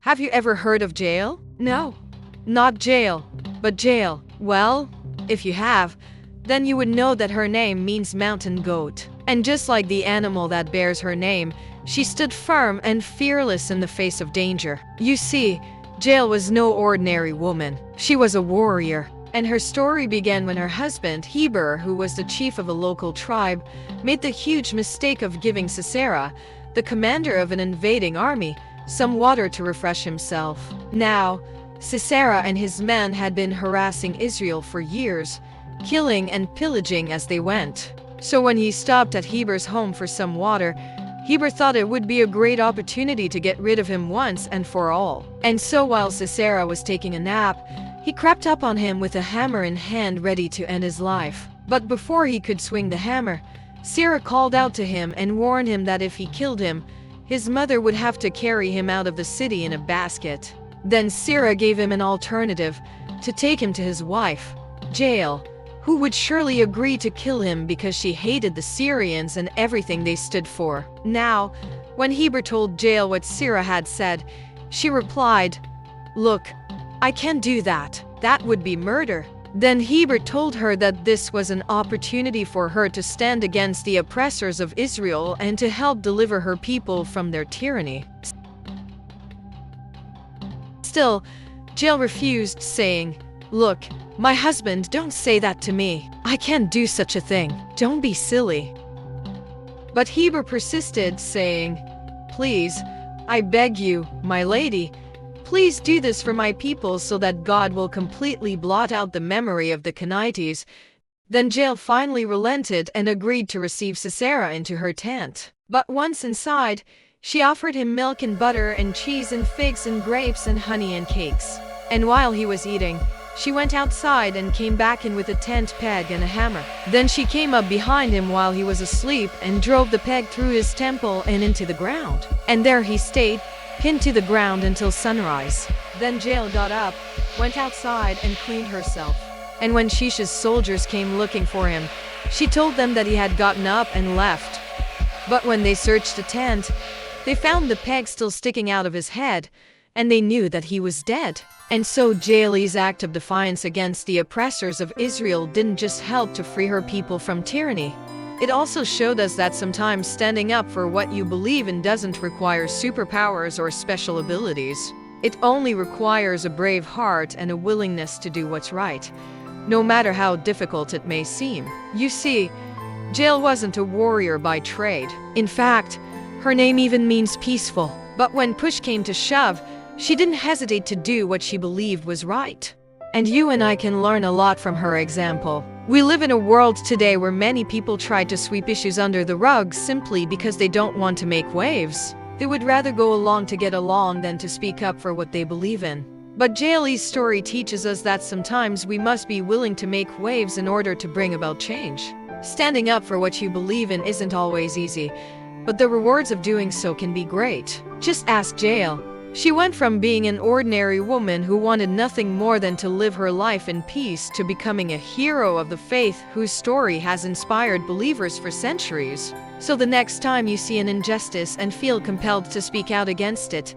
Have you ever heard of Jael? No, not Jael, but Jael. Well, if you have, then you would know that her name means mountain goat. And just like the animal that bears her name, she stood firm and fearless in the face of danger. You see, Jael was no ordinary woman. She was a warrior. And her story began when her husband, Heber, who was the chief of a local tribe, made the huge mistake of giving Sisera, the commander of an invading army, some water to refresh himself. Now, Sisera and his men had been harassing Israel for years, killing and pillaging as they went. So when he stopped at Heber's home for some water, Heber thought it would be a great opportunity to get rid of him once and for all. And so while Sisera was taking a nap, he crept up on him with a hammer in hand ready to end his life. But before he could swing the hammer, Sisera called out to him and warned him that if he killed him, his mother would have to carry him out of the city in a basket. Then Sisera gave him an alternative, to take him to his wife, Jael, who would surely agree to kill him because she hated the Syrians and everything they stood for. Now, when Heber told Jael what Sisera had said, she replied, "Look, I can't do that. That would be murder." Then Heber told her that this was an opportunity for her to stand against the oppressors of Israel and to help deliver her people from their tyranny. Still, Jael refused, saying, "Look, my husband, don't say that to me. I can't do such a thing. Don't be silly." But Heber persisted, saying, "Please, I beg you, my lady, please do this for my people so that God will completely blot out the memory of the Canaanites." Then Jael finally relented and agreed to receive Sisera into her tent. But once inside, she offered him milk and butter and cheese and figs and grapes and honey and cakes. And while he was eating, she went outside and came back in with a tent peg and a hammer. Then she came up behind him while he was asleep and drove the peg through his temple and into the ground. And there he stayed, pinned to the ground until sunrise. Then Jael got up, went outside and cleaned herself. And when Shish's soldiers came looking for him, she told them that he had gotten up and left. But when they searched the tent, they found the peg still sticking out of his head, and they knew that he was dead. And so Jael's act of defiance against the oppressors of Israel didn't just help to free her people from tyranny. It also showed us that sometimes standing up for what you believe in doesn't require superpowers or special abilities. It only requires a brave heart and a willingness to do what's right, no matter how difficult it may seem. You see, Jael wasn't a warrior by trade. In fact, her name even means peaceful. But when push came to shove, she didn't hesitate to do what she believed was right. And you and I can learn a lot from her example. We live in a world today where many people try to sweep issues under the rug simply because they don't want to make waves. They would rather go along to get along than to speak up for what they believe in. But Jael's story teaches us that sometimes we must be willing to make waves in order to bring about change. Standing up for what you believe in isn't always easy, but the rewards of doing so can be great. Just ask Jael. She went from being an ordinary woman who wanted nothing more than to live her life in peace to becoming a hero of the faith whose story has inspired believers for centuries. So the next time you see an injustice and feel compelled to speak out against it,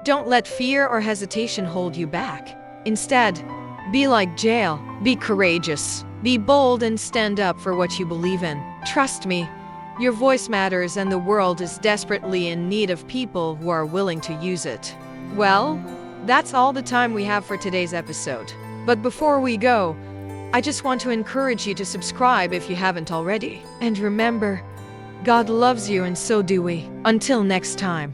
don't let fear or hesitation hold you back. Instead, be like Jael. Be courageous. Be bold and stand up for what you believe in. Trust me, your voice matters and the world is desperately in need of people who are willing to use it. Well, that's all the time we have for today's episode. But before we go, I just want to encourage you to subscribe if you haven't already. And remember, God loves you and so do we. Until next time.